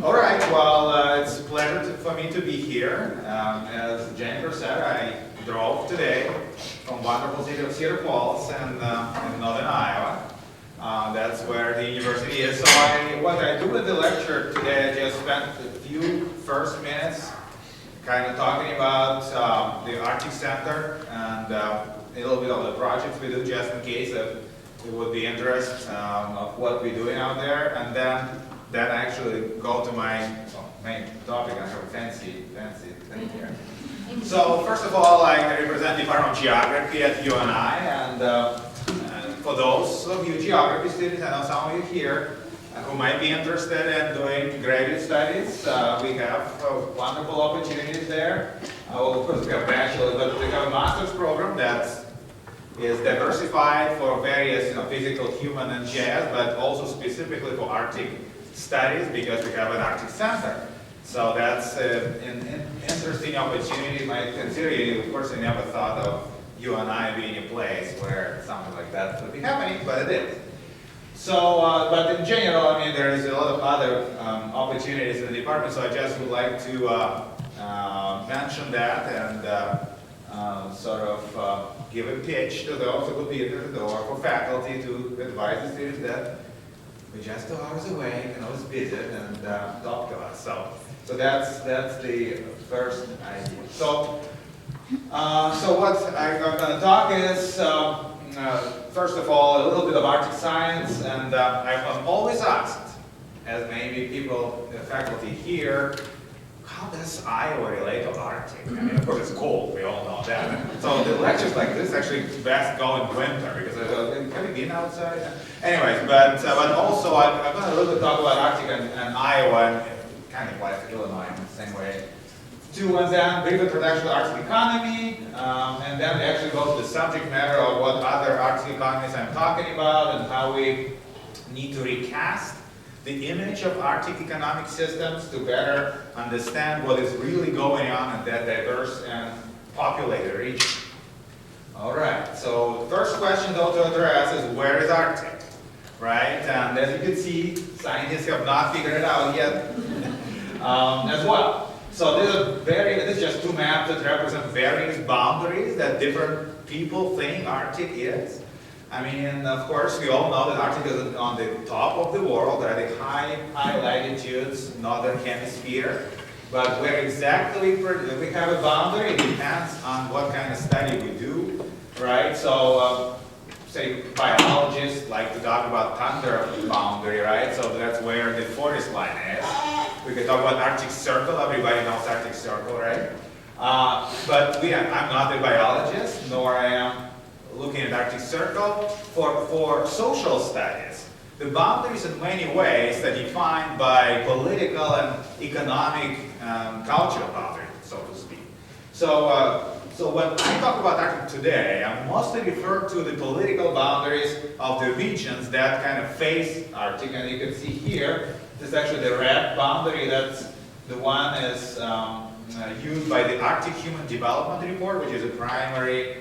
All right, well, it's a pleasure for me to be here. As Jennifer said, I drove today from wonderful city of Cedar Falls in northern Iowa. That's where the university is. So what I do with the lecture today, I just spent a few first minutes kind of talking about the Arctic Center and a little bit of the projects we do, just in case it would be interest of what we're doing out there. And then I actually go to my main topic. I have a fancy thing here. So first of all, I represent the Department of Geography at UNI, and for those of you geography students, I know some of you here who might be interested in doing graduate studies, we have wonderful opportunities there. Well, of course, we have bachelor's, but we have a master's program that is diversified for various physical, human, and jazz, but also specifically for Arctic studies because we have an Arctic Center. So that's an interesting opportunity. You might consider it. Of course, I never thought of UNI being a place where something like that would be happening, but it is. So, but in general, I mean, there is a lot of other opportunities in the department, so I just would like to mention that and sort of give a pitch to those who will be at the door for faculty to advise the students that we're just 2 hours away, you can always visit and talk to us. So that's the first idea. So what I'm going to talk is, first of all, a little bit of Arctic science, and I'm always asked, as maybe people, the faculty here, how does Iowa relate to Arctic? I mean, of course, it's cold, we all know that. So the lectures like this actually best go in winter, because have you been outside? Anyways, but also I'm going to a little bit talk about Arctic and Iowa, and kind of applies to Illinois in the same way. And then brief introduction to Arctic economy, and then we actually go to the subject matter of what other Arctic economies I'm talking about and how we need to recast the image of Arctic economic systems to better understand what is really going on in that diverse and populated region. All right, so the first question though to address is where is Arctic, right? And as you can see, scientists have not figured it out yet as well. So this is just two maps that represent various boundaries that different people think Arctic is. I mean, of course, we all know that Arctic is on the top of the world, right? The high latitudes, northern hemisphere. But where exactly we have a boundary, it depends on what kind of study we do, right? So, say biologists like to talk about tundra boundary, right? So that's where the forest line is. We can talk about Arctic Circle. Everybody knows Arctic Circle, right? But I'm not a biologist, nor I am looking at Arctic Circle. For social studies, the boundaries in many ways are defined by political and economic cultural boundaries, so to speak. So when I talk about Arctic today, I'm mostly referring to the political boundaries of the regions that kind of face Arctic. And you can see here, this is actually the red boundary. That's the one is used by the Arctic Human Development Report, which is a primary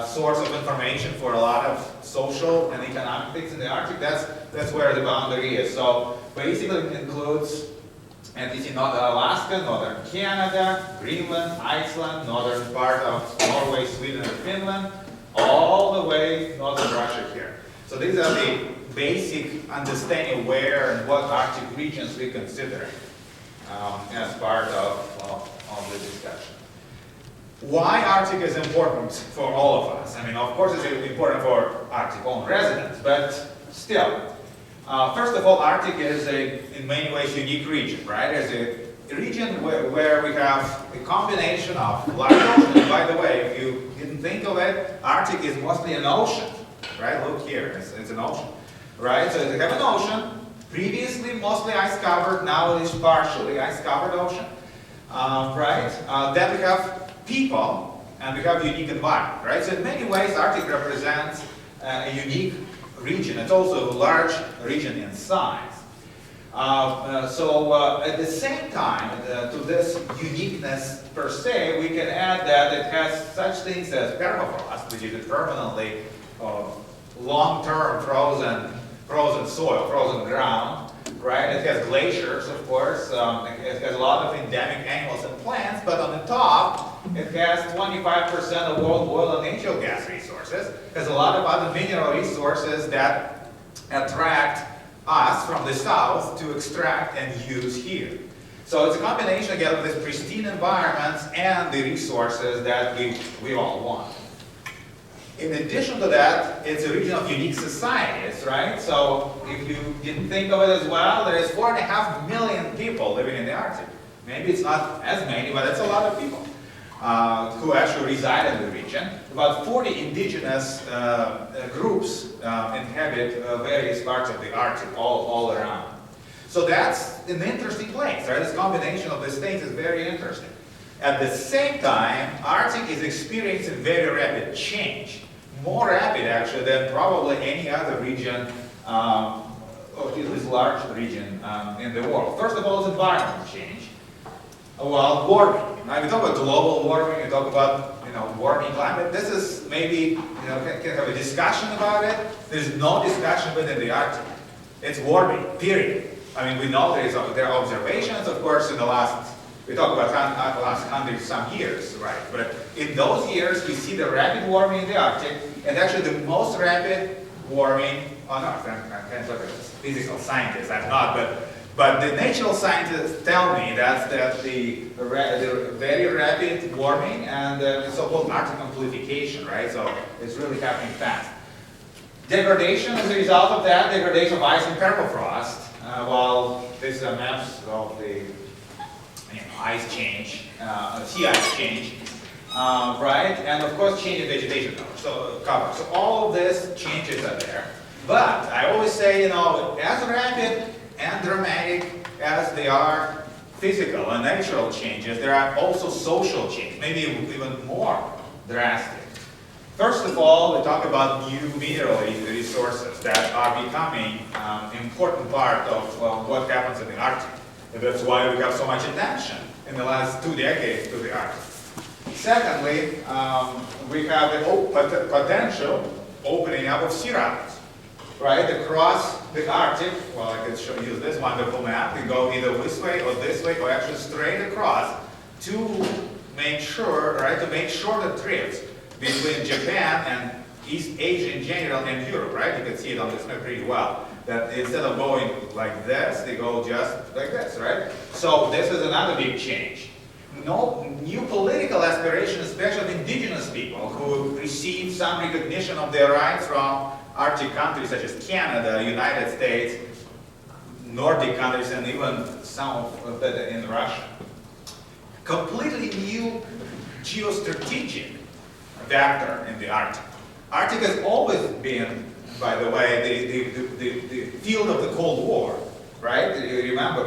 source of information for a lot of social and economic things in the Arctic. That's where the boundary is. So basically it includes, and you see Alaska, northern Canada, Greenland, Iceland, northern part of Norway, Sweden, and Finland, all the way northern Russia here. So these are the basic understanding where and what Arctic regions we consider as part of the discussion. Why Arctic is important for all of us? I mean, of course, it's important for Arctic own residents, but still. First of all, Arctic is in many ways, unique region, right? It's a region where we have a combination of large ocean. And by the way, if you didn't think of it, Arctic is mostly an ocean, right? Look here, it's an ocean, right? So we have an ocean, previously mostly ice-covered, now it is partially ice-covered ocean, right? Then we have people, and we have a unique environment, right? So in many ways, Arctic represents a unique region. It's also a large region in size. So at the same time, to this uniqueness per se, we can add that it has such things as permafrost, which is a permanently long-term frozen soil, frozen ground, right? It has glaciers, of course. It has a lot of endemic animals and plants, but on the top, it has 25% of world oil and natural gas resources. It has a lot of other mineral resources that attract us from the south to extract and use here. So it's a combination, again, of these pristine environments and the resources that we all want. In addition to that, it's a region of unique societies, right? So if you didn't think of it as well, there is 4.5 million people living in the Arctic. Maybe it's not as many, but it's a lot of people who actually reside in the region. About 40 indigenous groups inhabit various parts of the Arctic all around. So that's an interesting place, right? This combination of these things is very interesting. At the same time, Arctic is experiencing very rapid change. More rapid, actually, than probably any other region, or at least large region in the world. First of all, is environmental change. Well, warming. Now, we talk about global warming, we talk about warming climate. This is maybe, can have a discussion about it. There's no discussion within the Arctic. It's warming, period. I mean, we know there are observations, of course, in the last, we talk about the last 100-some years, right? But in those years, we see the rapid warming in the Arctic, and actually the most rapid warming on Earth. I can't look at this physical scientist, I'm not, but the natural scientists tell me that the very rapid warming and the so-called Arctic amplification, right? So it's really happening fast. Degradation as a result of that, degradation of ice and permafrost. Well, these are maps of the ice change, sea ice change, right? And of course, change in vegetation cover. So all of these changes are there. But I always say, as rapid and dramatic as they are physical and natural changes, there are also social changes, maybe even more drastic. First of all, we talk about new mineral resources that are becoming an important part of what happens in the Arctic. And that's why we have so much attention in the last 2 decades to the Arctic. Secondly, we have the potential opening up of sea routes, right? Across the Arctic. Well, I could use this wonderful map. We go either this way, or actually straight across to make sure, right, to make shorter trips between Japan and East Asia in general and Europe, right? You can see it on this map pretty well. That instead of going like this, they go just like this, right? So this is another big change. New political aspirations, especially of indigenous people who receive some recognition of their rights from Arctic countries such as Canada, United States, Nordic countries, and even some of that in Russia. Completely new geostrategic vector in the Arctic. Arctic has always been, by the way, the field of the Cold War, right? You remember,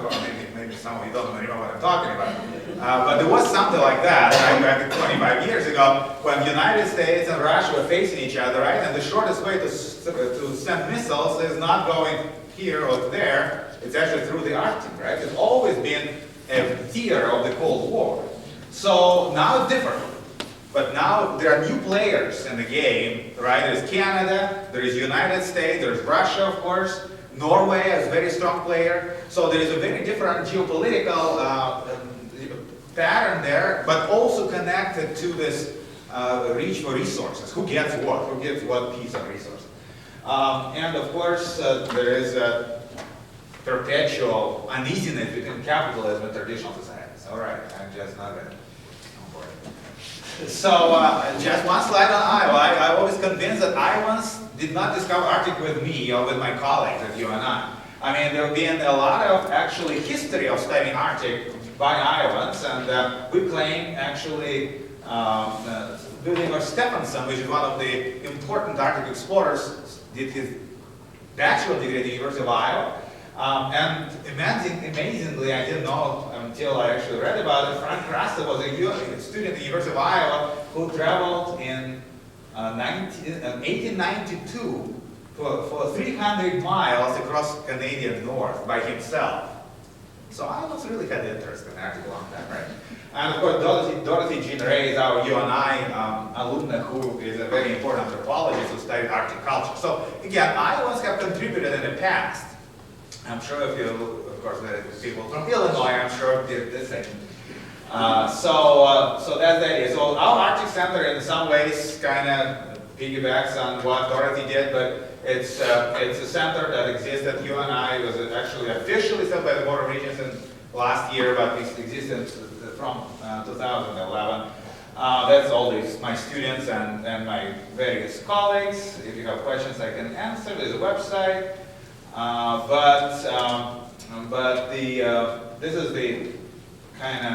maybe some of you don't remember what I'm talking about, but there was something like that, right, back 25 years ago, when the United States and Russia were facing each other, right? And the shortest way to send missiles is not going here or there, it's actually through the Arctic, right? It's always been a theater of the Cold War. So now it's different. But now there are new players in the game, right? There's Canada, there is United States, there's Russia, of course. Norway is a very strong player. So there is a very different geopolitical pattern there, but also connected to this reach for resources. Who gets what piece of resource? And of course, there is a perpetual uneasiness between capitalism and traditional societies. All right, I'm just not going to. So, just one slide on Iowa. I'm always convinced that Iowans did not discover Arctic with me or with my colleagues at UNI. I mean, there have been a lot of actually history of studying Arctic by Iowans, and we claim actually William Stephenson, which is one of the important Arctic explorers, did his bachelor degree at the University of Iowa. And amazingly, I didn't know until I actually read about it, Frank Krasta was a student at the University of Iowa who traveled in 1892 for 300 miles across Canadian North by himself. So Iowans really had interest in Arctic a long time, right? And of course, Dorothy Jean Ray is our UNI alumna who is a very important anthropologist who studied Arctic culture. So again, Iowans have contributed in the past I'm sure if you, of course, the people from Illinois, I'm sure did the same. So that's the idea. So our Arctic Center in some ways kind of piggybacks on what Dorothy did, but it's a center that existed. UNI was actually officially set by the Board of Regents in last year, but it existed from 2011. That's all these, my students and my various colleagues. If you have questions, I can answer. There's a website. This is the kind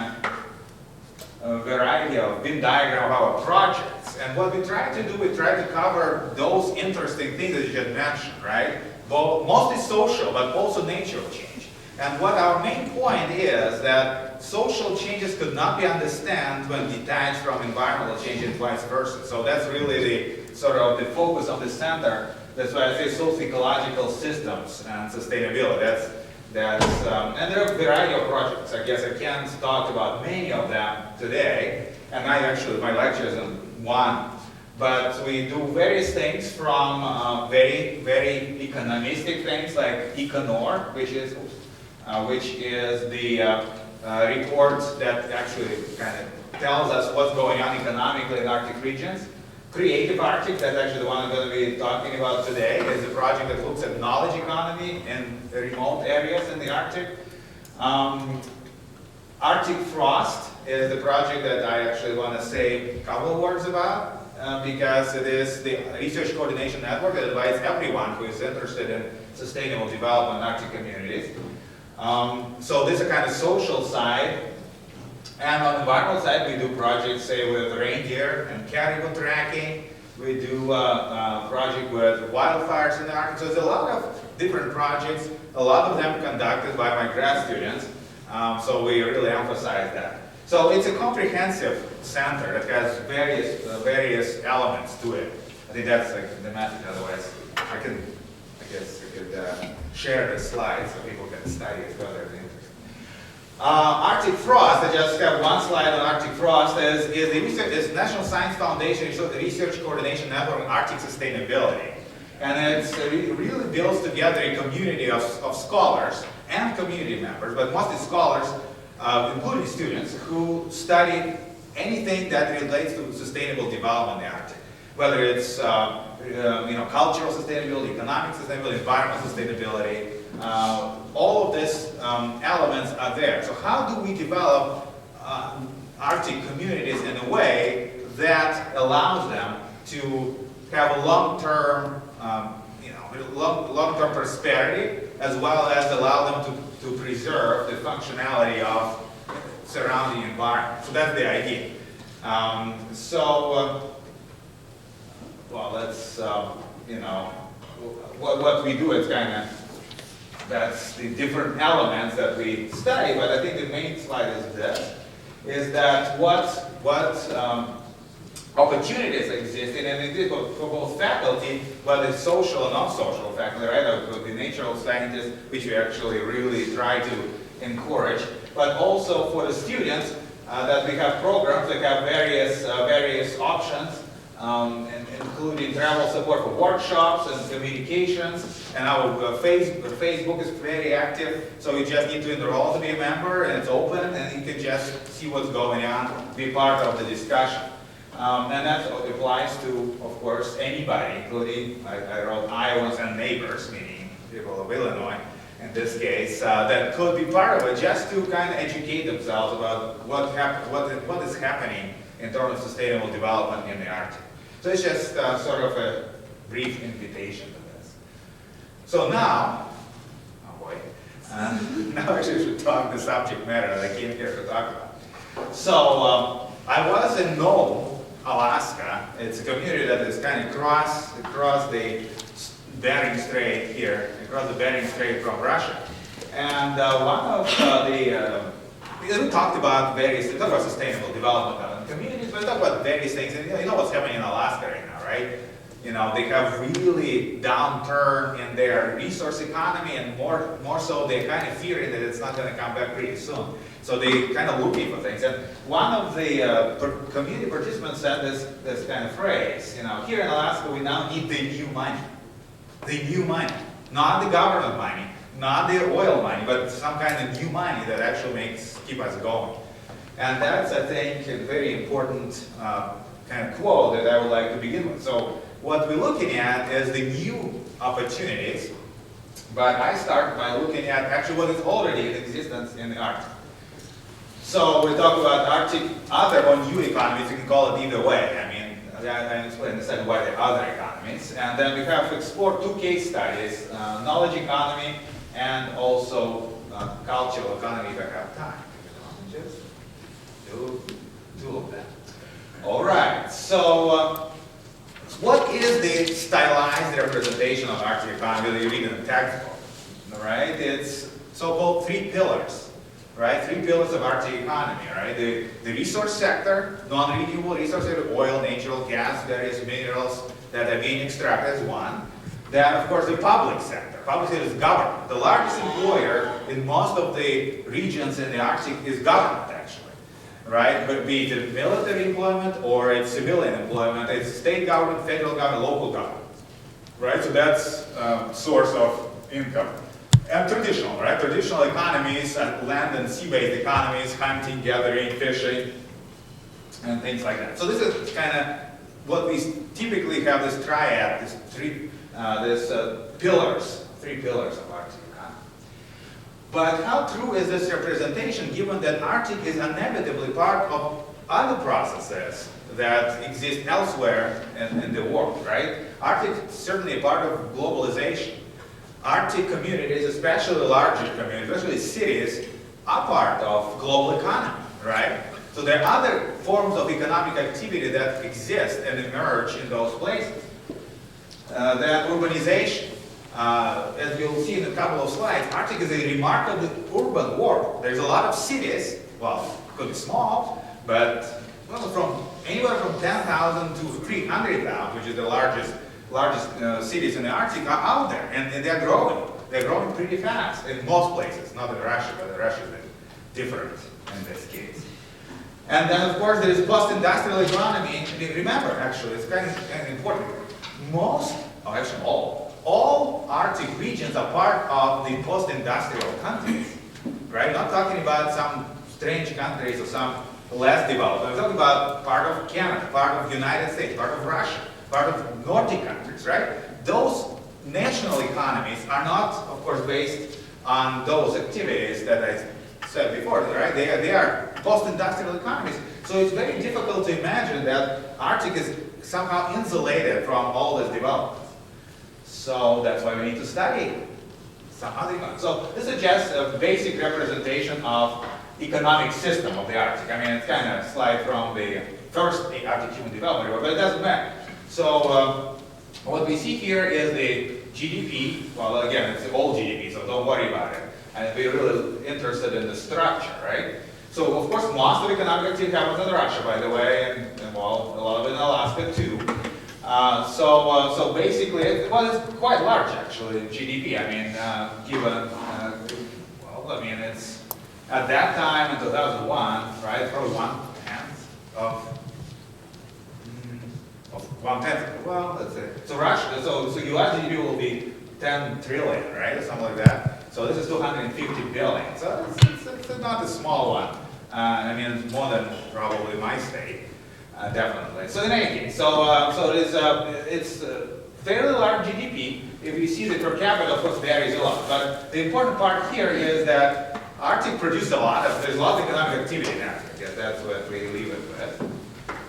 of variety of Venn diagram of our projects. And what we try to do, we try to cover those interesting things that you just mentioned, right? Both, mostly social, but also natural change. And what our main point is that social changes could not be understood when detached from environmental change and vice versa. So that's really the sort of the focus of the center. That's why I say socio-ecological systems and sustainability. And there are a variety of projects. I guess I can't talk about many of them today. And my lecture is on one. But we do various things from very, very economistic things like Econor, which is the report that actually kind of tells us what's going on economically in Arctic regions. Creative Arctic, that's actually the one I'm going to be talking about today, is a project that looks at knowledge economy in remote areas in the Arctic. Arctic Frost is the project that I actually want to say a couple of words about, because it is the research coordination network that invites everyone who is interested in sustainable development in Arctic communities. So this is a kind of social side. And on the environmental side, we do projects, say, with reindeer and caribou tracking. We do a project with wildfires in the Arctic. So there's a lot of different projects, a lot of them conducted by my grad students. So we really emphasize that. So it's a comprehensive center that has various elements to it. I think that's like the message. Otherwise, I guess I could share the slides so people can study it further. Arctic Frost, I just have one slide on Arctic Frost, is the National Science Foundation Research Coordination Network on Arctic Sustainability. And it really builds together a community of scholars and community members, but mostly scholars, including students, who study anything that relates to sustainable development in the Arctic. Whether it's cultural sustainability, economic sustainability, environmental sustainability, all of these elements are there. So how do we develop Arctic communities in a way that allows them to have a long-term, long-term prosperity, as well as allow them to preserve the functionality of surrounding environment? So that's the idea. Well, that's what we do is kind of. That's the different elements that we study, but I think the main slide is this, is that what opportunities exist, and indeed for both faculty, whether it's social and non-social faculty, right, the natural scientists, which we actually really try to encourage, but also for the students, that we have programs that have various options, including travel support for workshops and communications. And our Facebook is very active, so you just need to enroll to be a member, and it's open, and you can just see what's going on, be part of the discussion. And that applies to, of course, anybody, including, I wrote Iowans and neighbors, meaning people of Illinois, in this case, that could be part of it, just to kind of educate themselves about what is happening in terms of sustainable development in the Arctic. So it's just sort of a brief invitation to this. So now, oh boy, now I should talk the subject matter that I came here to talk about. So I was in Nome, Alaska. It's a community that is kind of across the Bering Strait here, across the Bering Strait from Russia. And one of we talked about various, we talked about sustainable development in communities, but we talked about various things. And you know what's happening in Alaska right now, right? You know, they have really downturn in their resource economy, and more so they're kind of fearing that it's not going to come back pretty soon. So they kind of looking for things. And one of the community participants said this kind of phrase, you know, here in Alaska we now need the new money. The new money. Not the government money, Not the oil money, but some kind of new money that actually keep us going. And that's, I think, a very important kind of quote that I would like to begin with. So what we're looking at is the new opportunities, but I start by looking at actually what is already in existence in the Arctic. So we talk about Arctic other or new economies, you can call it either way. I mean, I explain in a second why they're other economies. And then we have explored two case studies, knowledge economy and also cultural economy if I have time. Just do of that. All right, so what is the stylized representation of Arctic economy that you read in the textbook? All right, it's so-called three pillars, right? Three pillars of Arctic economy, right? The resource sector, non-renewable resources, oil, natural gas, various minerals that are being extracted is one. Then, of course, the public sector. Public sector is government. The largest employer in most of the regions in the Arctic is government, actually. Right? But be it military employment or it's civilian employment, it's state government, federal government, local government. Right? So that's source of income. And traditional, right? Traditional economies, land and sea-based economies, hunting, gathering, fishing, and things like that. So this is kind of what we typically have this triad, this three pillars, three pillars of Arctic economy. But how true is this representation given that Arctic is inevitably part of other processes that exist elsewhere in the world, right? Arctic is certainly a part of globalization. Arctic communities, especially larger communities, especially cities, are part of global economy, right? So there are other forms of economic activity that exist and emerge in those places. Then urbanization. As you'll see in a couple of slides, Arctic is a remarkably urban world. There's a lot of cities, well, could be small, but well, from anywhere from 10,000 to 300,000, which is the largest cities in the Arctic, are out there, and they're growing. They're growing pretty fast in most places, not in Russia, but Russia is different in this case. And then, of course, there is post-industrial economy. Remember, actually, it's kind of important. All Arctic regions are part of the post-industrial countries, right? Not talking about some strange countries or some less developed. I'm talking about part of Canada, part of the United States, part of Russia, part of Nordic countries, right? Those national economies are not, of course, based on those activities that I said before, right? They are post-industrial economies. So it's very difficult to imagine that Arctic is somehow insulated from all this development. So that's why we need to study some other economies. So this is just a basic representation of economic system of the Arctic. I mean, it's kind of a slide from the first Arctic Human Development Report, but it doesn't matter. So what we see here is the GDP. Well, again, it's all GDP, so don't worry about it. And we're really interested in the structure, right? So, of course, most of economic activity happens in Russia, by the way, and well, a lot of it in Alaska, too. So basically, it's quite large, actually, GDP. I mean, given, it's at that time in 2001, right, probably 1/10 of 1/10. Well, let's say. So Russia, so US GDP will be 10 trillion, right, or something like that. So this is 250 billion. So it's not a small one. I mean, it's more than probably my state. Definitely. So in any case, so it's fairly large GDP. If you see the per capita, of course, varies a lot. But the important part here is that Arctic produced there's a lot of economic activity in Arctic. That's what we leave it with.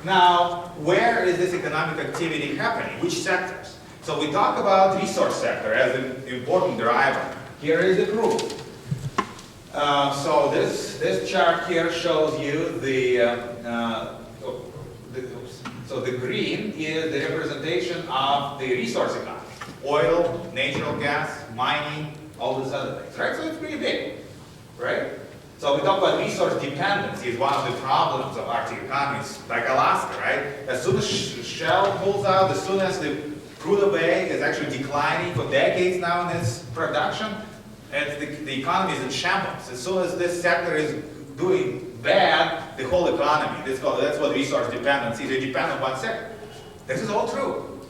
Now, where is this economic activity happening? Which sectors? So we talk about resource sector as an important driver. Here is the proof. So this chart here shows you so the green is the representation of the resource economy. Oil, natural gas, mining, all these other things, right? So it's pretty big, right? So we talk about resource dependency is one of the problems of Arctic economies, like Alaska, right? As soon as shell pulls out, as soon as the Prudhoe Bay is actually declining for decades now in its production, and the economy is in shambles. As soon as this sector is doing bad, the whole economy, that's what resource dependency is. They depend on one sector. This is all true.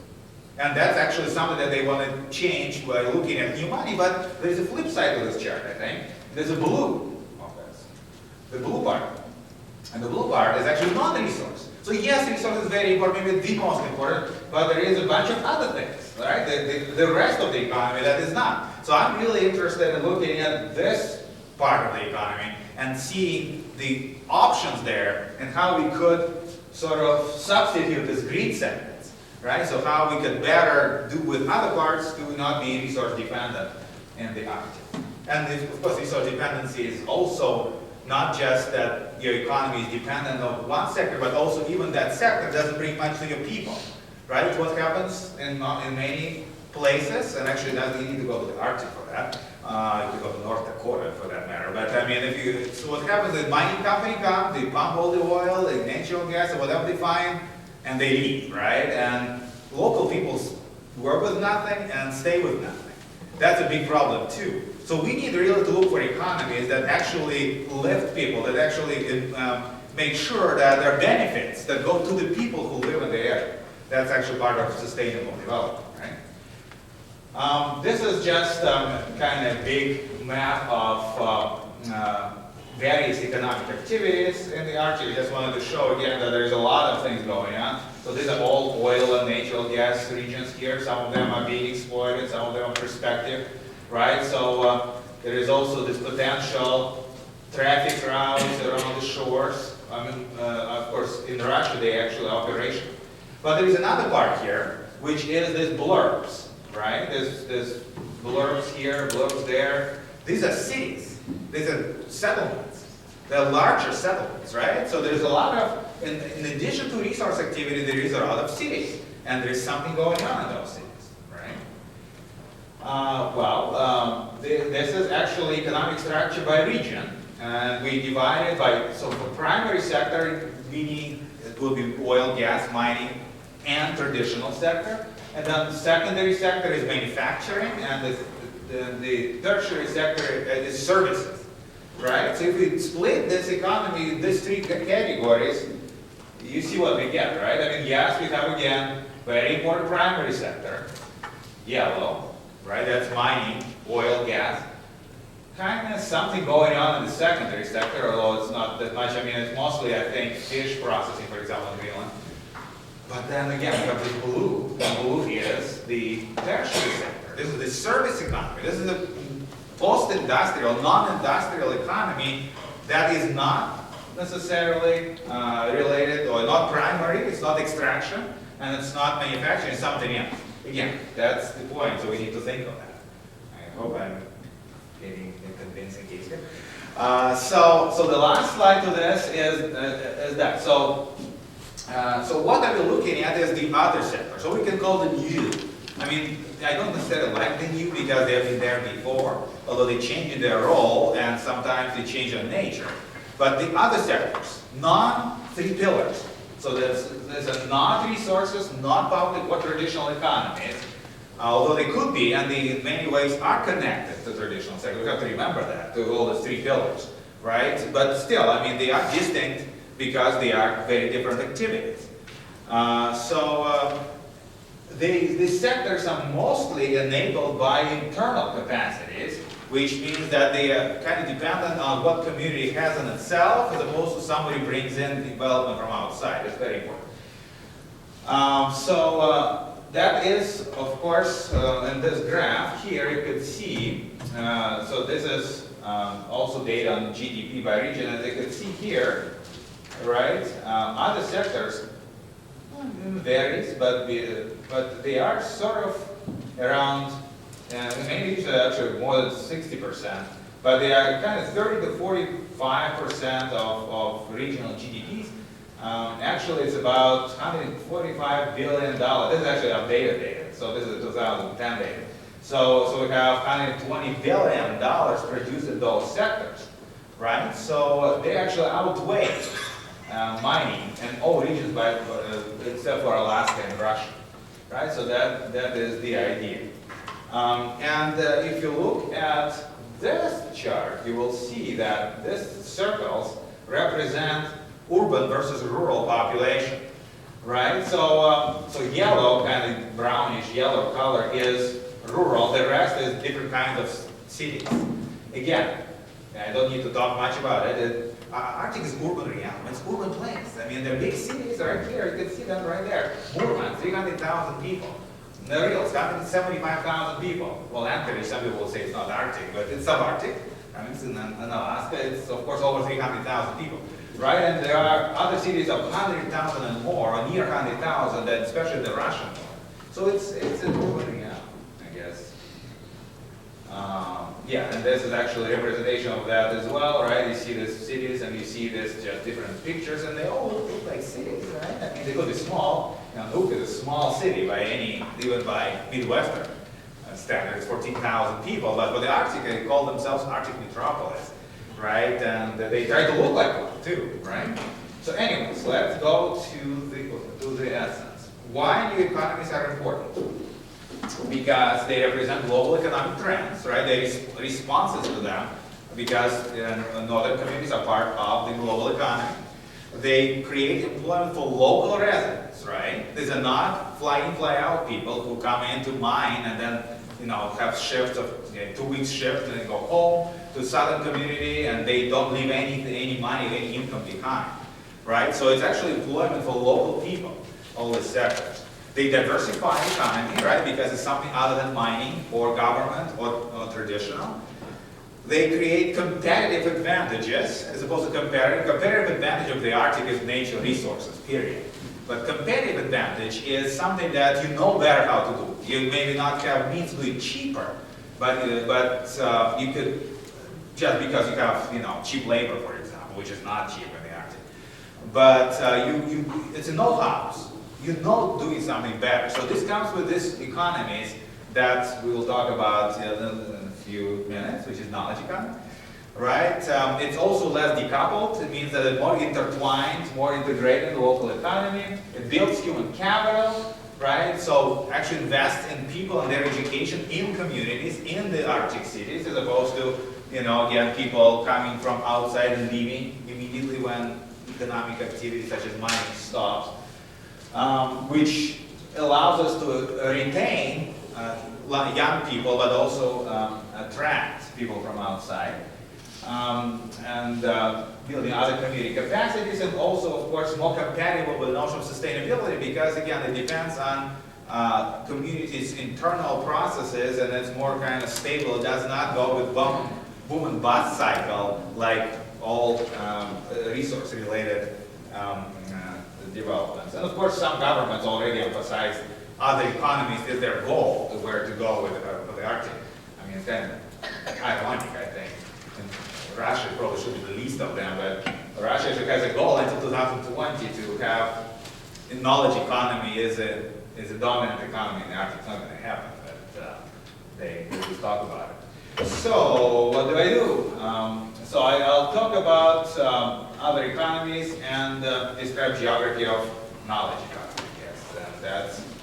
And that's actually something that they want to change by looking at new money, but there's a flip side to this chart, I think. There's a blue of this, the blue part. And the blue part is actually non-resource. So yes, resource is very important, maybe the most important, but there is a bunch of other things, right? The rest of the economy that is not. So I'm really interested in looking at this part of the economy and seeing the options there and how we could sort of substitute this green segments, right? So how we could better do with other parts to not be resource dependent in the Arctic. And of course, resource dependency is also not just that your economy is dependent on one sector, but also even that sector doesn't bring much to your people, right? What happens in many places, and actually you need to go to the Arctic for that, you could go to North Dakota for that matter, but I mean, so what happens is mining company comes, they pump all the oil, the natural gas, or whatever they find, and they leave, right? And local people work with nothing and stay with nothing. That's a big problem too. So we need really to look for economies that actually lift people, that actually make sure that there are benefits that go to the people who live in the area. That's actually part of sustainable development, right? This is just kind of big map of various economic activities in the Arctic. I just wanted to show again that there's a lot of things going on. So these are all oil and natural gas regions here. Some of them are being exploited, some of them are prospective, right? So there is also this potential traffic routes around the shores. I mean, of course, in Russia they actually operational. But there is another part here, which is this blurbs, right? There's blurbs here, blurbs there. These are cities. These are settlements. They're larger settlements, right? So there's a lot of, in addition to resource activity, there is a lot of cities. And there's something going on in those cities, right? This is actually economic structure by region. And we divide it by, so for primary sector, meaning it will be oil, gas, mining, and traditional sector. And then the secondary sector is manufacturing, and the tertiary sector is services, right? So if we split this economy, these three categories, you see what we get, right? I mean, yes, we have again very important primary sector, yellow, right? That's mining, oil, gas. Kind of something going on in the secondary sector, although it's not that much. I mean, it's mostly, I think, fish processing, for example, in Greenland. But then again, we have this blue. The blue is the tertiary sector. This is the service economy. This is the post-industrial, non-industrial economy that is not necessarily related or not primary, it's not extraction, and it's not manufacturing, it's something else. Again, that's the point, so we need to think of that. I hope I'm getting a convincing case here. So the last slide to this is that. So what are we looking at is the other sector. So we can call them new. I mean, I don't necessarily like the new because they have been there before, although they change their role and sometimes they change their nature. But the other sectors, non-three pillars. So there's a not resources, not public or traditional economies, although they could be, and they in many ways are connected to traditional sector. We have to remember that, to all the three pillars, right? But still, I mean, they are distinct because they are very different activities. These sectors are mostly enabled by internal capacities, which means that they are kind of dependent on what community has in itself, as opposed to somebody brings in development from outside. It's very important. That is, of course, in this graph here, you could see, so this is also data on GDP by region, and you can see here, right, other sectors varies, but they are sort of around, maybe it's actually more than 60%, but they are kind of 30 to 45% of regional GDPs. Actually, it's about $145 billion. This is actually updated data, so this is 2010 data. So we have $120 billion produced in those sectors, right? So they actually outweigh mining in all regions, except for Alaska and Russia, right? So that is the idea. If you look at this chart, you will see that these circles represent urban versus rural population, right? So yellow, kind of brownish yellow color is rural. The rest is different kinds of cities. Again, I don't need to talk much about it. Arctic is urban realm. It's urban place. I mean, the big cities right here. You can see them right there. Murmansk, 300,000 people. Norilsk, 175,000 people. Well, Anchorage, some people will say it's not Arctic, but it's subarctic. I mean, it's in Alaska. It's, of course, over 300,000 people. Right, and there are other cities of 100,000 and more, or near 100,000, and especially the Russian one. So it's an urban realm, I guess. Yeah, and this is actually a representation of that as well, right? You see these cities, and you see this just different pictures, and they all look like cities, right? I mean, they could be small. Nuuk is a small city by any, even by Midwestern standards, 14,000 people. But for the Arctic, they call themselves Arctic metropolis. Right, and they try to look like one too, right? So anyways, let's go to the essence. Why new economies are important? Because they represent global economic trends, right? They responses to them, because northern communities are part of the global economy. They create employment for local residents, right? These are not fly-in, fly-out people who come in to mine and then, have shifts of 2 weeks shift and then go home to southern community, and they don't leave any money, any income behind, right? So it's actually employment for local people, all these sectors. They diversify the economy, right? Because it's something other than mining or government or traditional. They create competitive advantages as opposed to comparative. Comparative advantage of the Arctic is natural resources, period. But competitive advantage is something that you know better how to do. You maybe not have means to do it cheaper, but you could, just because you have cheap labor, for example, which is not cheap in the Arctic. But it's a know-hows. You know doing something better. So this comes with these economies that we will talk about in a few minutes, which is knowledge economy. Right? It's also less decoupled. It means that it's more intertwined, more integrated in the local economy. It builds human capital, right? So actually invest in people and their education in communities, in the Arctic cities, as opposed to, again, people coming from outside and leaving immediately when economic activity such as mining stops, which allows us to retain young people, but also attract people from outside. And building other community capacities, and also, of course, more compatible with the notion of sustainability, because again, it depends on communities' internal processes, and it's more kind of stable. It does not go with boom and bust cycle like all resource-related developments. And of course, some governments already emphasize other economies is their goal to where to go with the Arctic. I mean, it's kind of ironic, I think. Russia probably should be the least of them, but Russia actually has a goal until 2020 to have a knowledge economy is a dominant economy in the Arctic. It's not going to happen, but they just talk about it. So what do I do? So I'll talk about other economies and describe geography of knowledge economy. Yes, and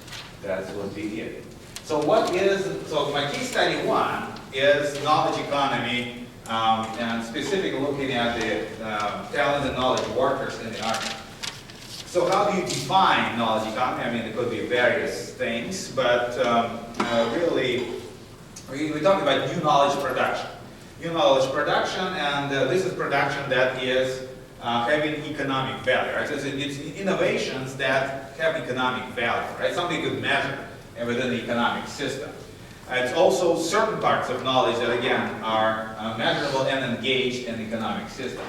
that's what we did. So so my case study one is knowledge economy. And specifically looking at the talented knowledge workers in the Arctic. So how do you define knowledge economy? I mean, it could be various things, but really, we talk about new knowledge production. New knowledge production, and this is production that is having economic value, right? So it's innovations that have economic value, right? Something you could measure within the economic system. It's also certain parts of knowledge that, again, are measurable and engaged in the economic system.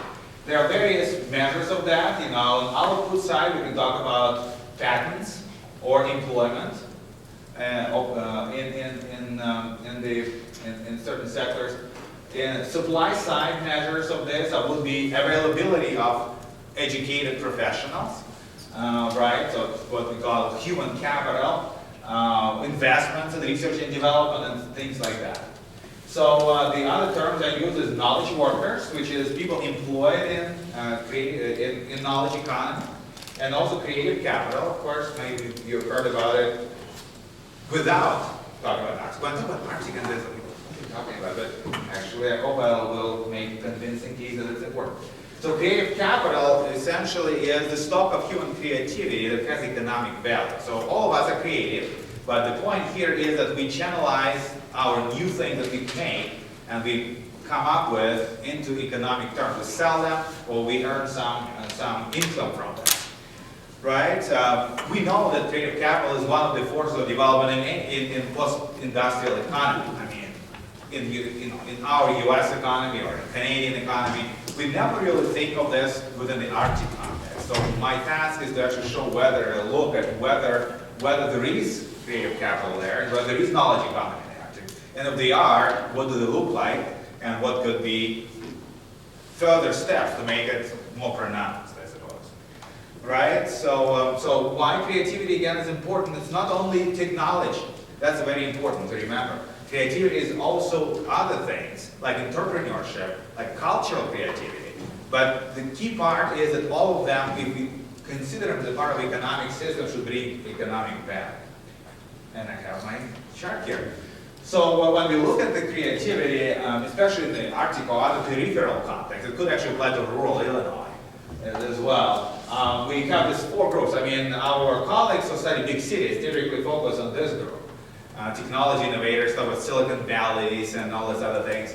There are various measures of that. On the output side, we can talk about patents or employment in certain sectors. In supply side measures of this would be availability of educated professionals, right? So what we call human capital. Investments in research and development and things like that. So the other terms I use is knowledge workers, which is people employed in knowledge economy, and also creative capital. Of course, maybe you've heard about it without talking about Arctic. When I talk about Arctic and this, what are you talking about? But actually, I hope I will make a convincing case that it's important. So creative capital essentially is the stock of human creativity that has economic value. So all of us are creative, but the point here is that we channelize our new things that we make and we come up with into economic terms. We sell them or we earn some income from them. Right? We know that creative capital is one of the forces of development in post-industrial economy. I mean, in our US economy or Canadian economy, we never really think of this within the Arctic context. So my task is to actually show look at whether there is creative capital there, and whether there is knowledge economy in the Arctic. And if they are, what do they look like, and what could be further steps to make it more pronounced, I suppose. Right? So why creativity again is important? It's not only technology. That's very important to remember. Creativity is also other things, like entrepreneurship, like cultural creativity. But the key part is that all of them, if we consider them as part of the economic system, should bring economic value. And I have my chart here. So when we look at the creativity, especially in the Arctic or other peripheral context, it could actually apply to rural Illinois as well. We have these four groups. I mean, our colleagues who study big cities typically focus on this group. Technology innovators, stuff with Silicon Valleys and all these other things.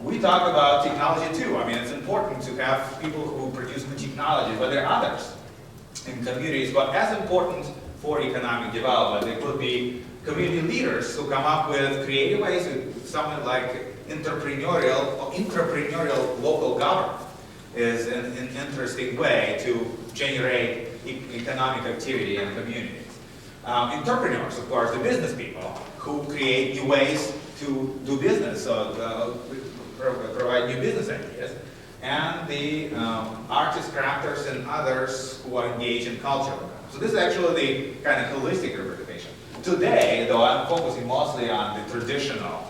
We talk about technology too. I mean, it's important to have people who produce new technologies, but there are others in communities. But as important for economic development, they could be community leaders who come up with creative ways, with something like entrepreneurial local government is an interesting way to generate economic activity in communities. Entrepreneurs, of course, the business people who create new ways to do business, provide new business ideas, and the artists, crafters, and others who are engaged in culture. So this is actually the kind of holistic representation. Today, though, I'm focusing mostly on the traditional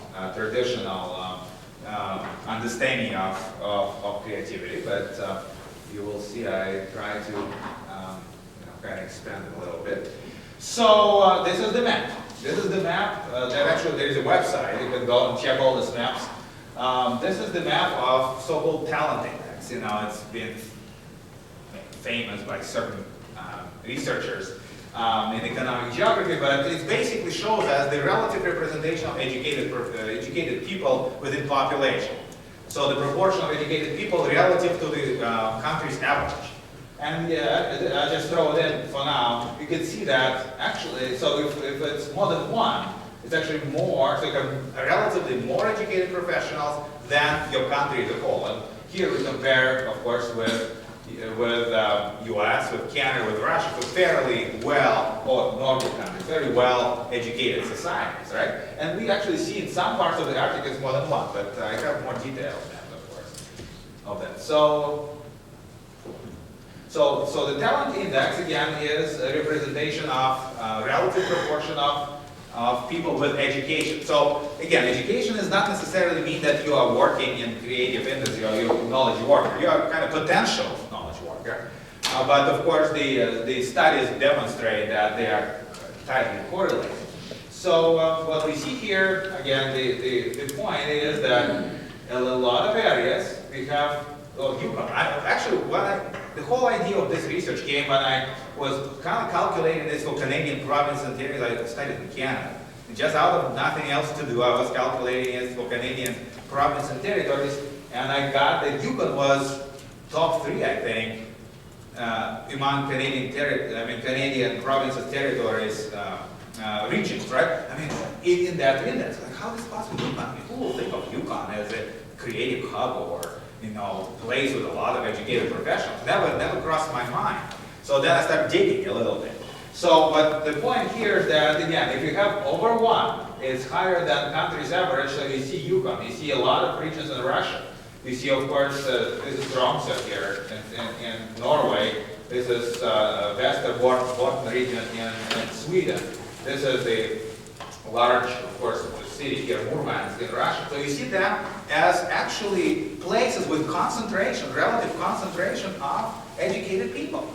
understanding of creativity, but you will see I try to kind of expand it a little bit. So this is the map. This is the map. There's a website. You can go and check all these maps. This is the map of so-called talent index. You know, it's been famous by certain researchers in economic geography, but it basically shows us the relative representation of educated people within population. So the proportion of educated people relative to the country's average. And I just throw it in for now. You can see that actually, so if it's more than one, it's actually more, so you have relatively more educated professionals than your country as a whole. And here we compare, of course, with US, with Canada, with Russia, with fairly well, or Nordic countries, very well educated societies, right? And we actually see in some parts of the Arctic it's more than one, but I have more details then, of course, of that. So the talent index, again, is a representation of relative proportion of people with education. So again, education does not necessarily mean that you are working in creative industry or you're a knowledge worker. You are kind of potential knowledge worker. But of course, the studies demonstrate that they are tightly correlated. So what we see here, again, the point is that in a lot of areas we have, the whole idea of this research came when I was kind of calculating this for Canadian provinces and territories. I studied in Canada. And just out of nothing else to do, I was calculating it for Canadian provinces and territories, and I got that Yukon was top 3, I think, among Canadian provinces, territories, regions, right? I mean, in that index, like, how is this possible? Yukon? Who will think of Yukon as a creative hub or place with a lot of educated professionals? Never crossed my mind. So then I started digging a little bit. So, but the point here is that, again, if you have over 1, it's higher than country's average. So you see Yukon, you see a lot of regions in Russia. You see, of course, this is Tromsø here in Norway. This is Västerbotten region in Sweden. This is the large, of course, city here, Murmansk in Russia. So you see them as actually places with concentration, relative concentration of educated people.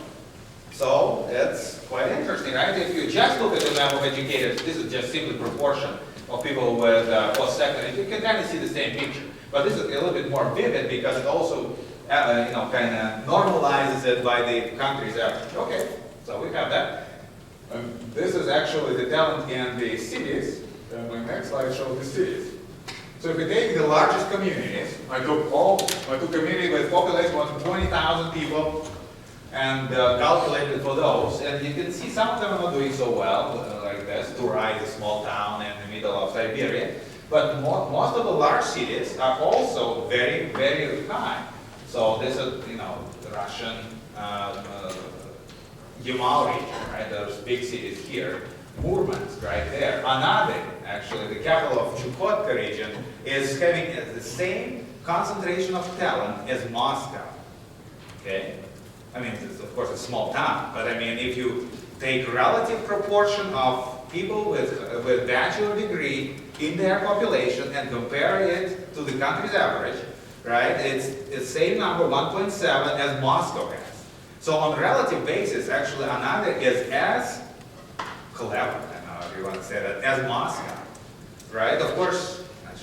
So it's quite interesting, right? If you just look at the map of educated, this is just simply proportion of people with post-secondary, you can kind of see the same picture. But this is a little bit more vivid because it also kind of normalizes it by the country's average. Okay, so we have that. This is actually the talent in the cities. My next slide shows the cities. So if we take the largest communities, I took communities with population of 20,000 people and calculated for those, and you can see some of them are not doing so well, like this. Turai is a small town in the middle of Siberia, but most of the large cities are also very, very high. So this is, the Russian Yamal region, right? Those big cities here. Murmansk, right there. Another, actually, the capital of Chukotka region, is having the same concentration of talent as Moscow. Okay? I mean, it's of course a small town, but I mean, if you take relative proportion of people with bachelor degree in their population and compare it to the country's average, right? It's the same number, 1.7, as Moscow has. So on a relative basis, actually, Another is as clever, I don't know if you want to say that, as Moscow, right? Of course, I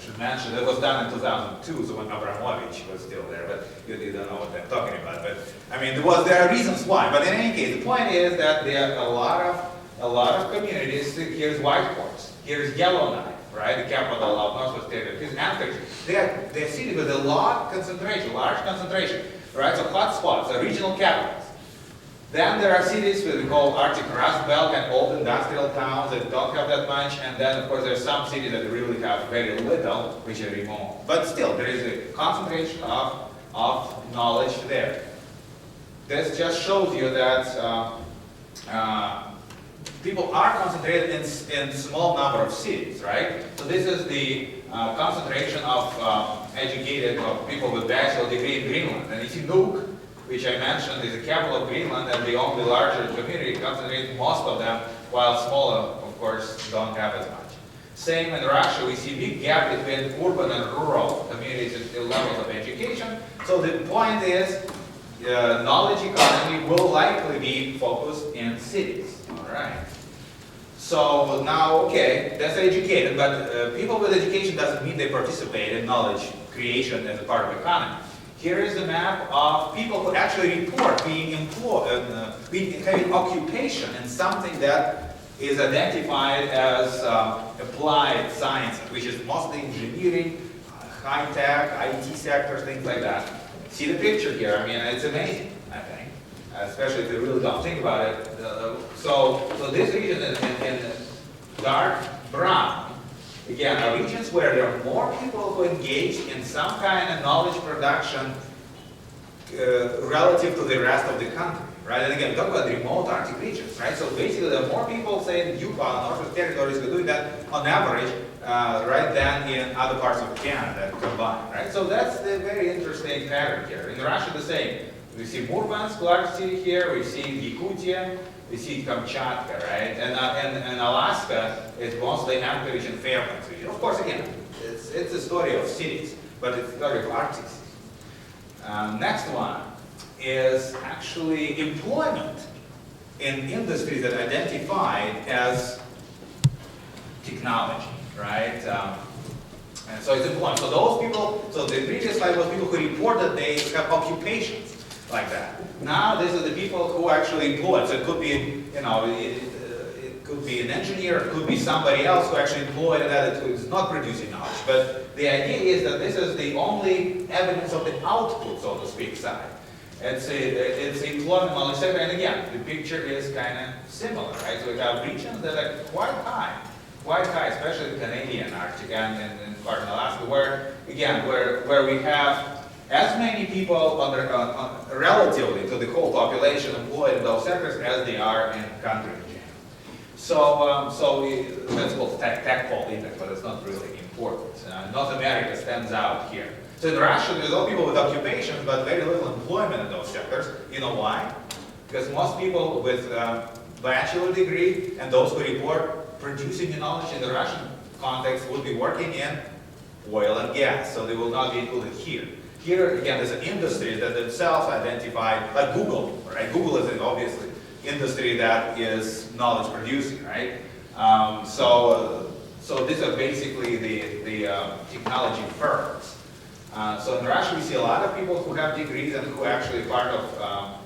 should mention that was done in 2002, so when Abramovich was still there, but you don't know what I'm talking about. But I mean, there are reasons why. But in any case, the point is that there are a lot of communities. Here's Whitehorse, here's Yellowknife, right? The capital of Northwest Territory. Here's Anchorage. They're cities with a large concentration, right? So hotspots, so regional capitals. Then there are cities we call Arctic Rust Belt and old industrial towns that don't have that much, and then of course there are some cities that really have very little, which are remote. But still, there is a concentration of knowledge there. This just shows you that people are concentrated in small number of cities, right? So this is the concentration of educated people with bachelor degree in Greenland. And you see Nuuk, which I mentioned is the capital of Greenland and the only larger community, concentrating most of them, while smaller, of course, don't have as much. Same in Russia, we see a big gap between urban and rural communities in levels of education. So the point is, knowledge economy will likely be focused in cities, all right? So now, okay, that's educated, but people with education doesn't mean they participate in knowledge creation as a part of economy. Here is the map of people who actually report being employed, having occupation in something that is identified as applied science, which is mostly engineering, high-tech, IT sectors, things like that. See the picture here, I mean, it's amazing, I think, especially if you really don't think about it. So this region in dark brown, again, are regions where there are more people who engage in some kind of knowledge production relative to the rest of the country, right? And again, we talk about remote Arctic regions, right? So basically, there are more people, say, in Yukon, Northwest Territories, who are doing that on average, right, than in other parts of Canada combined, right? So that's the very interesting pattern here. In Russia, the same. We see Murmansk, large city here. We see Yakutia. We see Kamchatka, right? And Alaska is mostly Anchorage and Fairbanks region. Of course, again, it's a story of cities, but it's a story of Arctic cities. Next one is actually employment in industries that are identified as technology, right? And so it's employment. So those people, so the previous slide was people who report that they have occupations like that. Now this is the people who actually employ. So it could be, it could be an engineer, it could be somebody else who actually employed that who is not producing knowledge. But the idea is that this is the only evidence of the output, so to speak, side. It's employment knowledge sector, and again, the picture is kind of similar, right? So we have regions that are quite high, especially the Canadian Arctic and part of Alaska, where again, where we have as many people relatively to the whole population employed in those sectors as they are in country in general. So that's called tech pole index, but it's not really important. North America stands out here. So in Russia, there's a lot of people with occupations, but very little employment in those sectors. You know why? Because most people with bachelor degree and those who report producing the knowledge in the Russian context will be working in oil and gas, so they will not be included here. Here, again, there's an industry that themselves identified, like Google, right? Google is an obviously industry that is knowledge producing, right? So these are basically the technology firms. So in Russia, we see a lot of people who have degrees and who are actually part of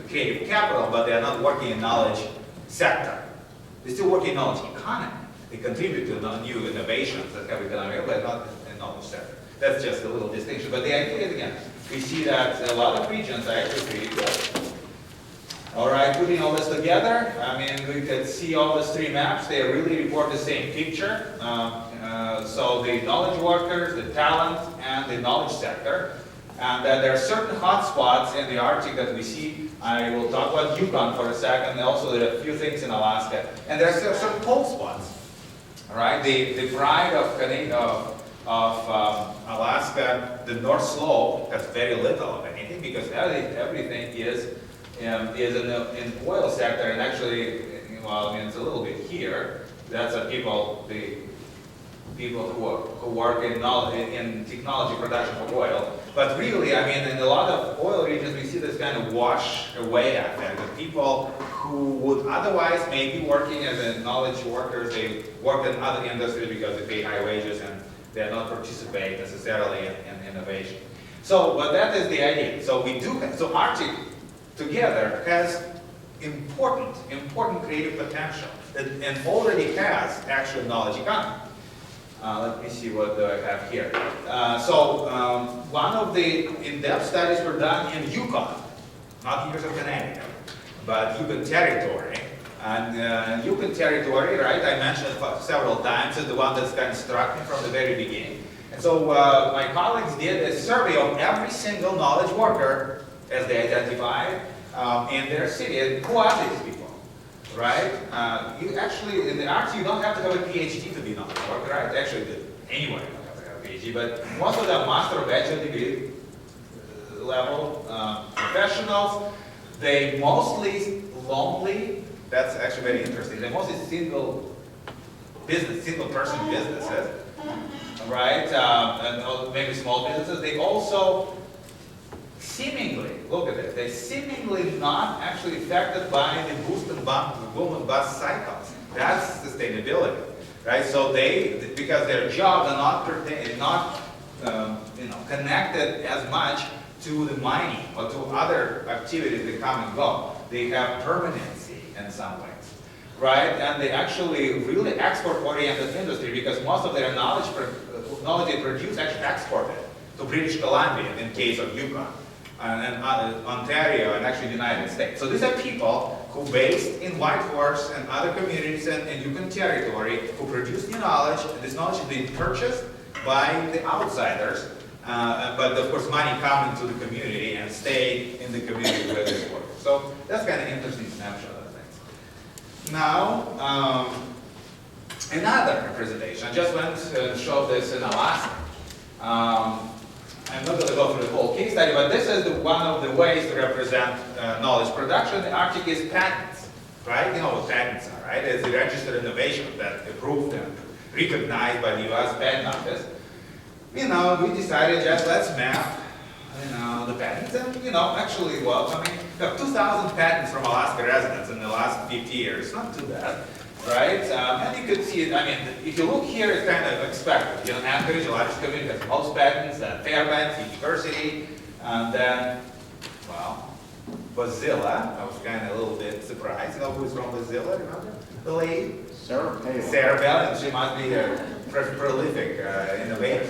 creative capital, but they are not working in knowledge sector. They still work in knowledge economy. They contribute to new innovations that have economic, but not in knowledge sector. That's just a little distinction. But the idea is, again, we see that a lot of regions are actually pretty good. All right, putting all this together, I mean, we can see all these three maps. They really report the same picture. So the knowledge workers, the talent, and the knowledge sector. And there are certain hotspots in the Arctic that we see. I will talk about Yukon for a second. And also, there are a few things in Alaska. And there are certain cold spots. All right, the pride of Alaska, the North Slope, has very little of anything because everything is in the oil sector, and actually, well, I mean, it's a little bit here. That's the people who work in technology production for oil. But really, I mean, in a lot of oil regions, we see this kind of wash away effect. The people who would otherwise maybe working as a knowledge workers, they work in other industries because they pay high wages and they do not participate necessarily in innovation. So, but that is the idea. So we do, so Arctic together has important creative potential and already has actual knowledge economy. Let me see what I have here. One of the in-depth studies were done in Yukon, not University of Connecticut, but Yukon Territory. And Yukon Territory, right, I mentioned it several times, is the one that's kind of struck me from the very beginning. And so my colleagues did a survey of every single knowledge worker as they identified in their city. And who are these people, right? You actually, in the arts, you don't have to have a PhD to be knowledge worker, right? Actually, anyone don't have to have a PhD, but most of them master or bachelor degree level professionals. They mostly lonely. That's actually very interesting. They're mostly single person businesses, right? And maybe small businesses. They also seemingly, look at this, they're seemingly not actually affected by the boost and boom and bust cycles. That's sustainability, right? So because their jobs are not connected as much to the mining or to other activities that come and go. They have permanency in some ways, right? And they actually really export-oriented industry because most of their knowledge they produce actually exported to British Columbia in case of Yukon and Ontario and actually the United States. So these are people who based in Whitehorse and other communities in Yukon Territory who produce new knowledge, and this knowledge is being purchased by the outsiders, but of course money coming to the community and stay in the community where they work. So that's kind of interesting snapshot of things. Now, another representation. I just went and showed this in Alaska. I'm not going to go through the whole case study, but this is one of the ways to represent knowledge production in the Arctic is patents, right? You know what patents are, right? It's the registered innovation that's approved and recognized by the US Patent Office. We decided just let's map, the patents, and actually, well, I mean, we have 2,000 patents from Alaska residents in the last 50 years. Not too bad, right? And you could see it. I mean, if you look here, it's kind of expected. Anchorage, the largest community, has most patents. Then Fairbanks University, and then, well, Bazilla. I was kind of a little bit surprised. Who's from Bazilla? Remember the lady? Sarah Bell, and she must be a prolific innovator.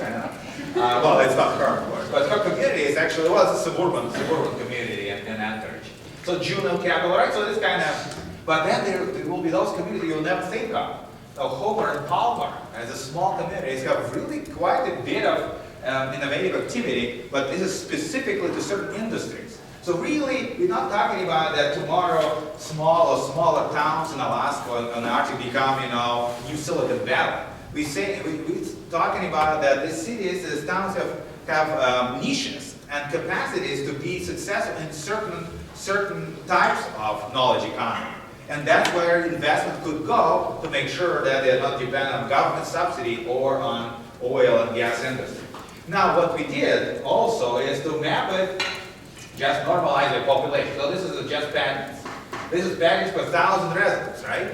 Well, it's not her, of course, but her community is actually, well, it's a suburban community in Anchorage. So Juneau capital, right? So this kind of, but then there will be those communities you'll never think of. Homer and Palmer, as a small communities, have really quite a bit of innovative activity, but this is specifically to certain industries. So really, we're not talking about that tomorrow small or smaller towns in Alaska and Arctic become, new Silicon Valley. We're talking about that these cities, these towns have niches and capacities to be successful in certain types of knowledge economy. And that's where investment could go to make sure that they're not dependent on government subsidy or on oil and gas industry. Now, what we did also is to map it, just normalize the population. So this is just patents. This is patents per 1,000 residents, right?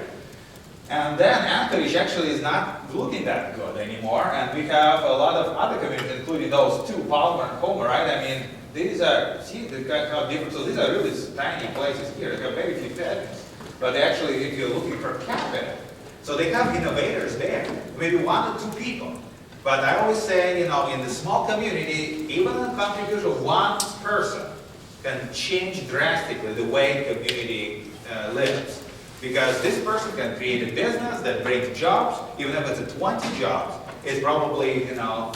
And then Anchorage actually is not looking that good anymore, and we have a lot of other communities, including including those two, Palmer and Homer, right? I mean, these are, see how different, so these are really tiny places here. They have very few peasants. But actually, if you're looking per capita, so they have innovators there, maybe 1 or 2 people. But I always say, you know, in the small community, even a contribution of 1 person can change drastically the way community lives. Because this person can create a business that brings jobs, even if it's a 20 jobs, it's probably, you know,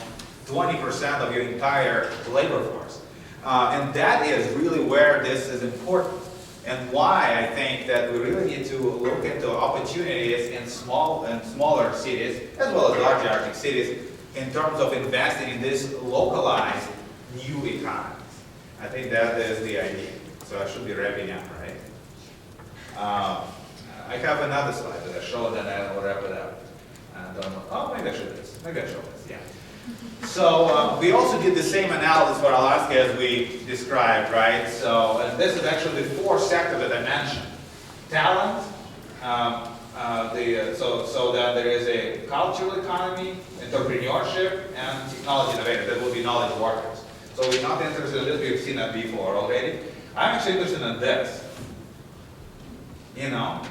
20% of your entire labor force. And that is really where this is important. And why I think that we really need to look into opportunities in smaller cities, as well as large Arctic cities, in terms of investing in this localized new economies. I think that is the idea. So I should be wrapping up, right? I have another slide that I showed, and I will wrap it up. I don't know. Oh, maybe I should do this. Maybe I show this, yeah. So we also did the same analysis for Alaska as we described, right? So, and this is actually the 4 sectors that I mentioned. Talent, so that there is a cultural economy, entrepreneurship, and technology innovators. That will be knowledge workers. So we're not interested in this, we've seen that before already. I'm actually interested in this. You know,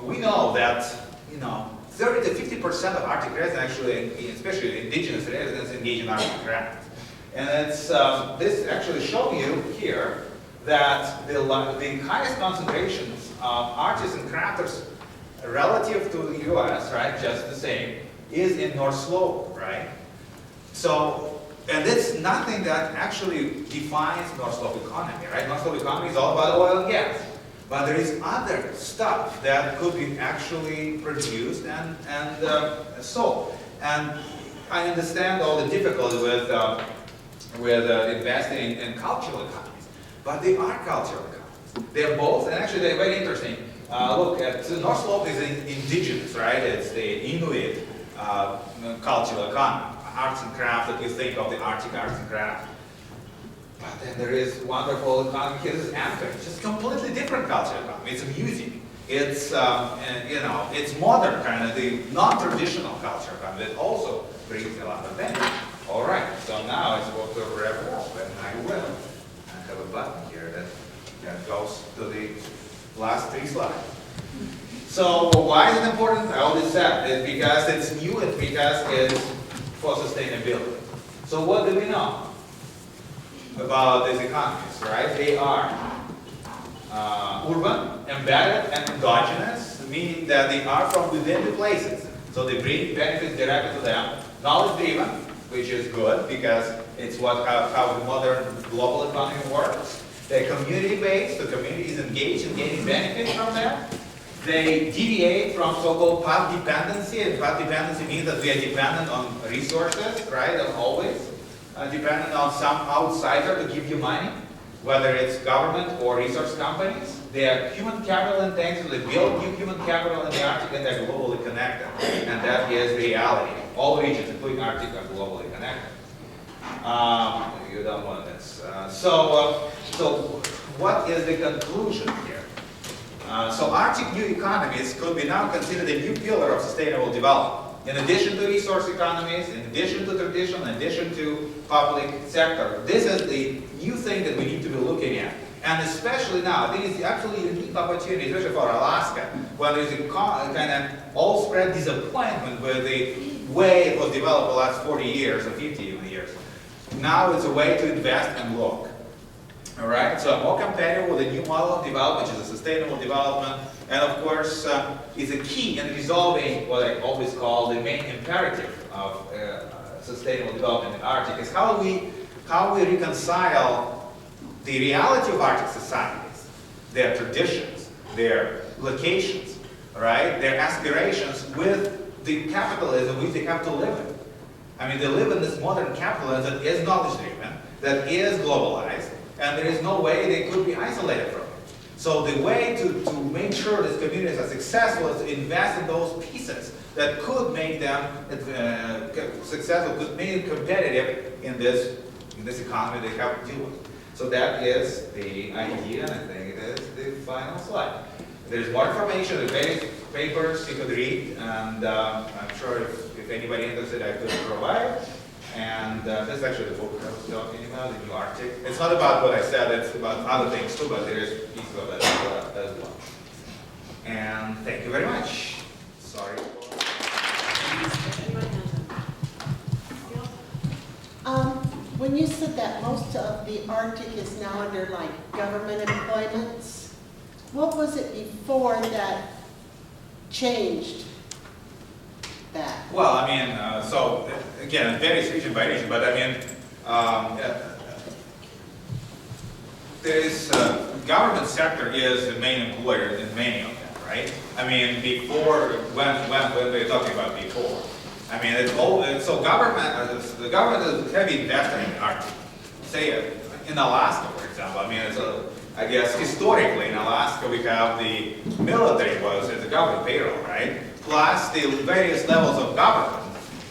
we know that, you know, 30 to 50% of Arctic residents actually, especially indigenous residents, engage in Arctic crafts. And it's, this actually showing you here that the highest concentrations of artists and crafters relative to the US, right, just the same, is in North Slope, right? So, and it's nothing that actually defines North Slope economy, right? North Slope economy is all about oil and gas. But there is other stuff that could be actually produced and sold. And I understand all the difficulty with investing in cultural economies. But they are cultural economies. They're both, and actually they're very interesting. Look, North Slope is indigenous, right? It's the Inuit cultural economy. Arts and crafts that you think of the Arctic arts and crafts. But then there is wonderful economy here. This is Anchorage. It's just completely different cultural economy. It's music. It's you know, it's modern kind of the non-traditional cultural economy that also brings a lot of benefit. All right. So now I'm supposed to wrap it up, and I will. I have a button here that goes to the last 3 slides. So why is it important? I already said it's because it's new. It's because it's for sustainability. So what do we know about these economies, right? They are urban, embedded, and endogenous, meaning that they are from within the places. So they bring benefits directly to them. Knowledge-driven, which is good because it's how the modern global economy works. They're community-based, the community is engaged in getting benefits from them. They deviate from so-called path dependency, and path dependency means that we are dependent on resources, right, always. Dependent on some outsider to give you money, whether it's government or resource companies. They are human capital intensive, they build new human capital in the Arctic, and they're globally connected. And that is the reality. All regions, including Arctic, are globally connected. You don't want this. So what is the conclusion here? So Arctic new economies could be now considered a new pillar of sustainable development. In addition to resource economies, in addition to tradition, in addition to public sector, this is the new thing that we need to be looking at. And especially now, I think it's absolutely unique opportunity, especially for Alaska, when there's a kind of all-spread disappointment with the way it was developed the last 40 years or 50 even years. Now it's a way to invest and look. All right, so more compatible with a new model of development, which is a sustainable development, and of course, is a key in resolving what I always call the main imperative of sustainable development in Arctic is how we reconcile the reality of Arctic societies, their traditions, their locations, right, their aspirations with the capitalism which they have to live in. I mean, they live in this modern capitalism that is knowledge-driven, that is globalized, and there is no way they could be isolated from it. So the way to make sure these communities are successful is to invest in those pieces that could make them successful, could make them competitive in this economy they have to deal with. So that is the idea, and I think it is the final slide. There's more information, there's various papers you could read, and I'm sure if anybody interested I could provide. And that's actually the book I was talking about, the New Arctic. It's not about what I said, it's about other things too, but there is pieces of it as well. And thank you very much. Sorry. When you said that most of the Arctic is now under like government employments, what was it before that changed that? Well, I mean, so again, it varies region by region, but I mean, there is government sector is the main employer in many of them, right? I mean, before when we're talking about before, I mean, it's all so government. The government is heavy investor in the Arctic. Say in Alaska, for example. I mean, it's I guess historically in Alaska we have the military was the government payroll, right? Plus the various levels of government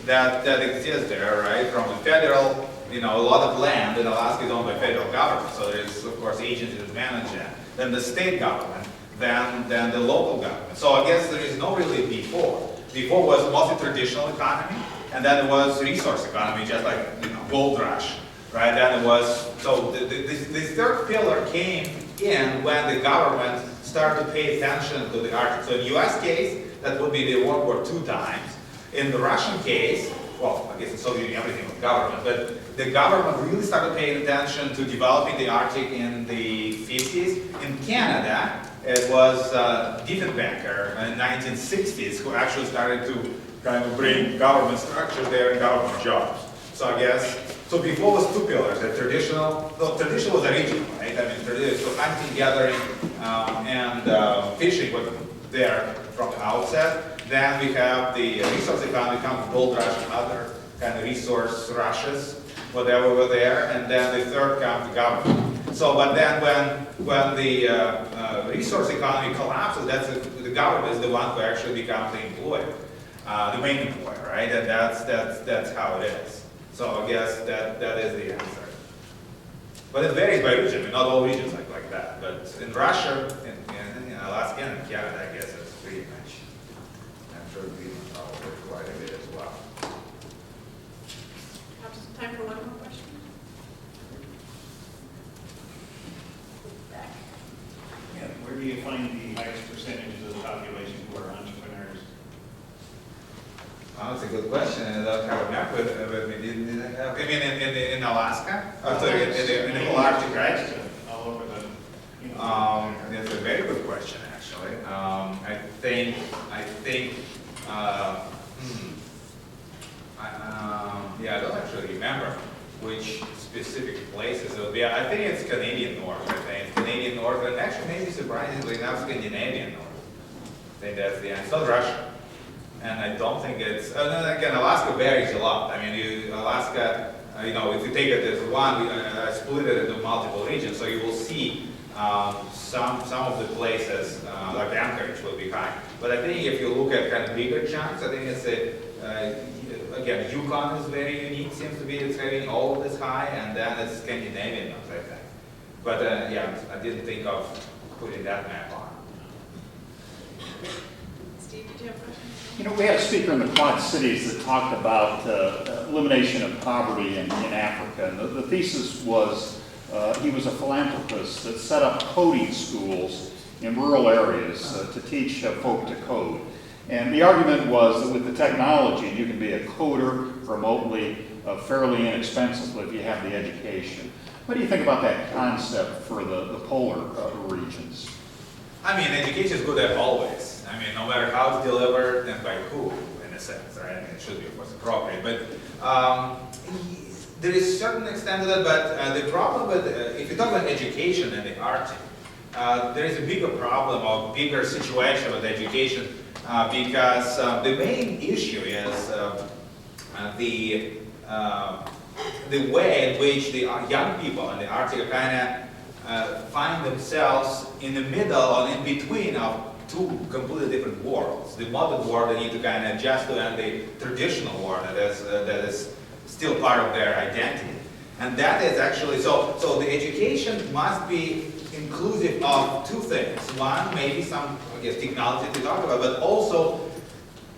that exist there, right? From the federal, you know, a lot of land in Alaska is owned by federal government, so there's of course agencies that manage that. Then the state government, then the local government. So I guess there is no really before. Before was mostly traditional economy, and then it was resource economy, just like, you know, gold rush, right? Then it was, so the third pillar came in when the government started to pay attention to the Arctic. So in the US case, that would be the World War II times. In the Russian case, well, I guess in Soviet Union everything was government, but the government really started paying attention to developing the Arctic in the 50s. In Canada, it was Diefenbaker in the 1960s who actually started to kind of bring government structure there and government jobs. So I guess, so before was two pillars, the traditional, no, traditional was original, right? I mean, so hunting, gathering, and fishing was there from the outset. Then we have the resource economy, comes gold rush and other kind of resource rushes, whatever were there, and then the third comes the government. So, but then when the resource economy collapses, that's the government is the one who actually becomes the employer, the main employer, right? And that's how it is. So I guess that is the answer. But it varies by region. I mean, not all regions like that. But in Russia, in Alaska, and in Canada, I guess it's pretty much. I'm sure we probably quite a bit as well. Have time for one more question. Yeah, where do you find the highest percentages of the population who are entrepreneurs? Oh, that's a good question. I don't have a map with me. Did I have? I mean, in Alaska? Oh, sorry, in the whole Arctic, right? All over the. That's a very good question, actually. I think. Yeah, I don't actually remember which specific places it would be. I think it's Canadian North. I think it's Canadian North, and actually maybe surprisingly enough, Scandinavian North. I think that's the answer. It's not Russia. And I don't think it's, again, Alaska varies a lot. I mean, Alaska, you know, if you take it as one, I split it into multiple regions, so you will see some of the places, like Anchorage will be high. But I think if you look at kind of bigger chunks, I think it's again, Yukon is very unique, seems to be, it's having all of this high, and then it's Scandinavian, I think. But yeah, I didn't think of putting that map on. Steve, did you have a question? You know, we had a speaker in the Quad Cities that talked about elimination of poverty in Africa. And the thesis was he was a philanthropist that set up coding schools in rural areas to teach folk to code. And the argument was that with the technology, you can be a coder remotely, fairly inexpensively if you have the education. What do you think about that concept for the polar regions? I mean, education is good at always. I mean, no matter how it's delivered and by who, in a sense, right? I mean, it should be, of course, appropriate. But there is a certain extent to that, but the problem with, if you talk about education in the Arctic, there is a bigger problem or bigger situation with education because the main issue is the way in which the young people in the Arctic kind of find themselves in the middle or in between of two completely different worlds. The modern world they need to kind of adjust to, and the traditional world that is still part of their identity. And that is actually, so the education must be inclusive of two things. One, maybe some, I guess, technology to talk about, but also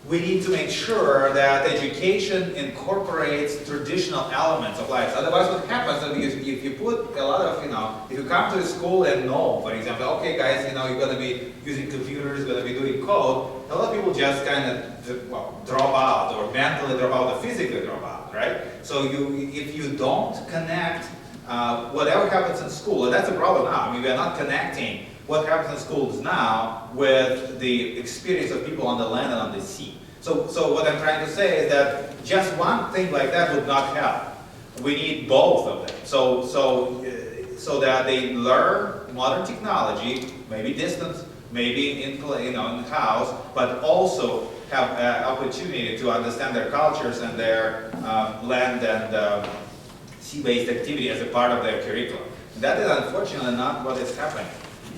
we need to make sure that education incorporates traditional elements of life. Otherwise, what happens is if you put a lot of, if you come to a school and know, for example, okay guys, you're going to be using computers, going to be doing code, a lot of people just kind of drop out, or mentally drop out, or physically drop out, right? So if you don't connect whatever happens in school, and that's a problem now. I mean, we are not connecting what happens in schools now with the experience of people on the land and on the sea. So what I'm trying to say is that just one thing like that would not help. We need both of them. So that they learn modern technology, maybe distance, maybe in house, but also have opportunity to understand their cultures and their land and sea-based activity as a part of their curriculum. That is unfortunately not what is happening.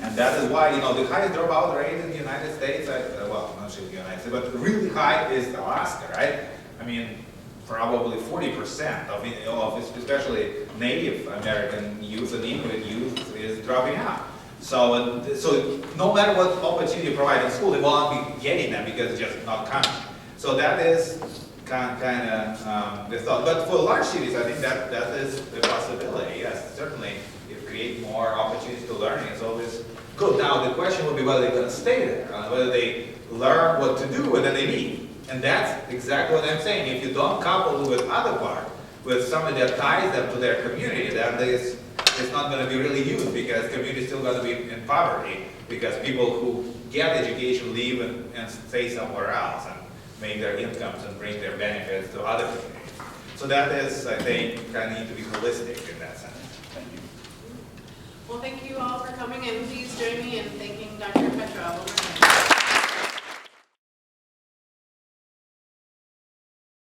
And that is why, the highest dropout rate in the United States, well, not sure the United States, but really high is Alaska, right? I mean, probably 40% of especially Native American youth and Inuit youth is dropping out. So no matter what opportunity you provide in school, they will not be getting them because it's just not coming. So that is kind of the thought. But for large cities, I think that is a possibility. Yes, certainly. Create more opportunities to learning is always good. Now the question will be whether they're going to stay there, whether they learn what to do and then they leave. And that's exactly what I'm saying. If you don't couple with other part, with something that ties them to their community, then it's not going to be really used because community is still going to be in poverty because people who get education leave and stay somewhere else and make their incomes and bring their benefits to other communities. So that is, I think, kind of need to be holistic in that sense. Thank you. Well, thank you all for coming, and please join me in thanking Dr. Petrov.